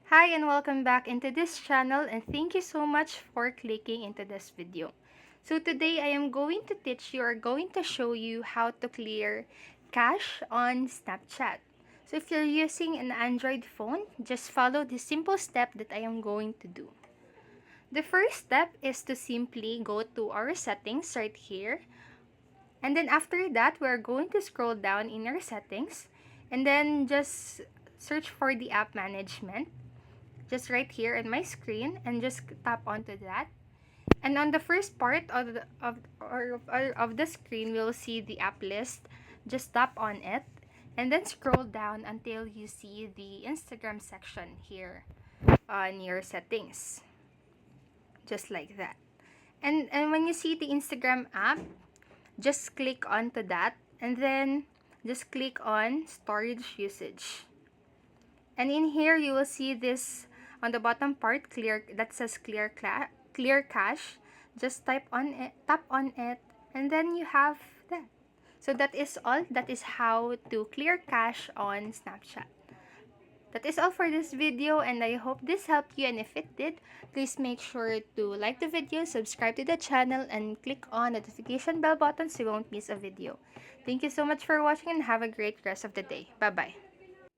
Hi and welcome back into this channel, and thank you so much for clicking into this video. So today I am going to teach you or going to show you how to clear cache on Snapchat. So if you're using an Android phone, just follow the simple step that I am going to do. The first step is to simply go to our settings right here. And then after that, we're going to scroll down in our settings and then just search for the app management just right here in my screen, and just tap onto that. And on the first part of the screen, we'll see the app list. Just tap on it and then scroll down until you see the Instagram section here on your settings, just like that. And when you see the Instagram app, just click onto that and then just click on storage usage. And in here, you will see this on the bottom part, clear, that says clear cache. Just tap on it, and then you have that. So that is all. That is how to clear cache on Snapchat. That is all for this video, and I hope this helped you. And if it did, please make sure to like the video, subscribe to the channel, and click on the notification bell button so you won't miss a video. Thank you so much for watching and have a great rest of the day. Bye bye.